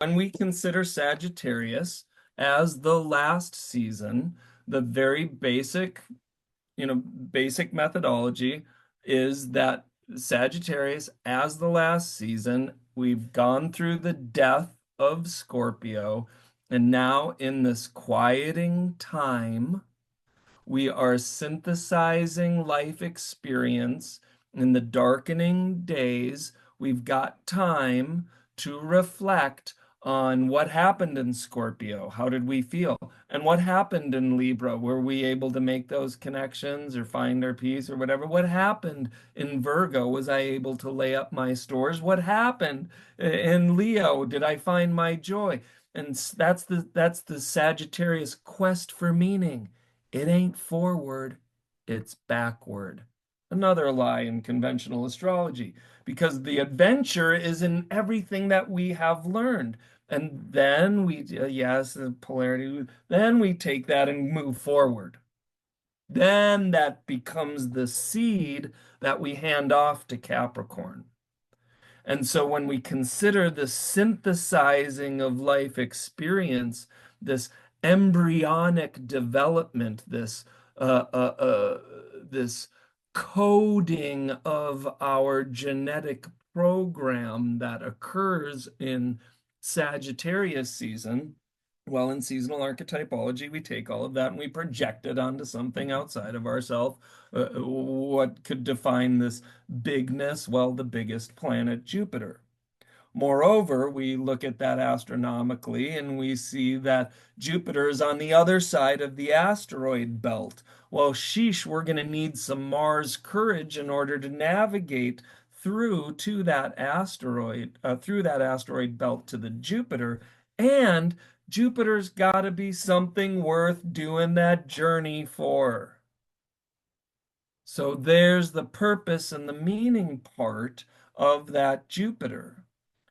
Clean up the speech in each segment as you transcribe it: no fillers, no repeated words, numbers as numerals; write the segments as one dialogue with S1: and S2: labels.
S1: when we consider Sagittarius as the last season, the very basic methodology is that Sagittarius as the last season, we've gone through the death of Scorpio, and now in this quieting time, we are synthesizing life experience in the darkening days. We've got time to reflect on what happened in Scorpio. How did we feel? And what happened in Libra? Were we able to make those connections or find our peace or whatever? What happened in Virgo? Was I able to lay up my stores? What happened in Leo? Did I find my joy? And that's the Sagittarius quest for meaning. It ain't forward, it's backward. Another lie in conventional astrology, because the adventure is in everything that we have learned. And then yes, the polarity, then we take that and move forward. Then that becomes the seed that we hand off to Capricorn. And so when we consider the synthesizing of life experience, this embryonic development, this coding of our genetic program that occurs in Sagittarius season, well, in seasonal archetypology, we take all of that and we project it onto something outside of ourselves. What could define this bigness? Well, the biggest planet, Jupiter. Moreover, we look at that astronomically and we see that Jupiter is on the other side of the asteroid belt. Well, sheesh, we're going to need some Mars courage in order to navigate through that asteroid belt to the Jupiter. And Jupiter's got to be something worth doing that journey for. So there's the purpose and the meaning part of that Jupiter.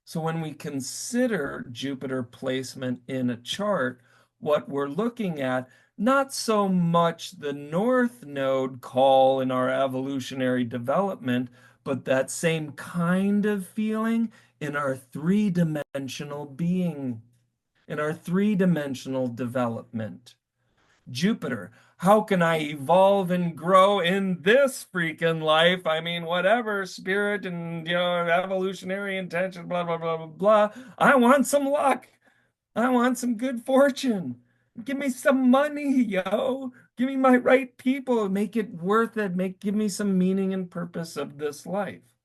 S1: So when we consider Jupiter placement in a chart, what we're looking at, not so much the North Node call in our evolutionary development, but that same kind of feeling in our three-dimensional being, in our three-dimensional development. Jupiter, how can I evolve and grow in this freaking life? I mean, whatever, spirit and, evolutionary intention, blah, blah, blah, blah, blah. I want some luck. I want some good fortune. Give me some money, yo. Give me my right people. Make it worth it. Give me some meaning and purpose of this life.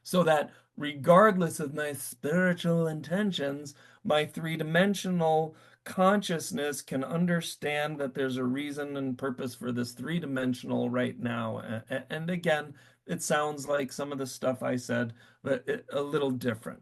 S1: So that regardless of my spiritual intentions, my three-dimensional consciousness can understand that there's a reason and purpose for this three-dimensional right now. And again, it sounds like some of the stuff I said, but a little different.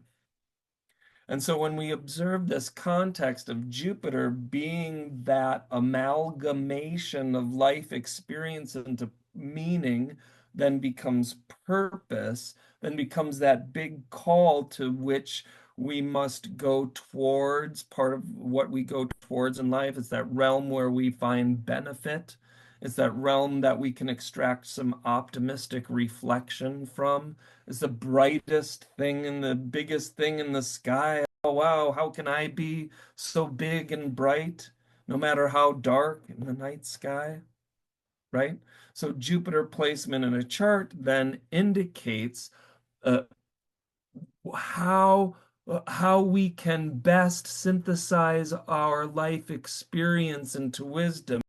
S1: And so when we observe this context of Jupiter being that amalgamation of life experience into meaning, then becomes purpose, then becomes that big call to which we must go towards. Part of what we go towards in life is that realm where we find benefit. It's that realm that we can extract some optimistic reflection from. It's the brightest thing and the biggest thing in the sky. Oh, wow, how can I be so big and bright, no matter how dark in the night sky, right? So Jupiter placement in a chart then indicates uh, how how we can best synthesize our life experience into wisdom.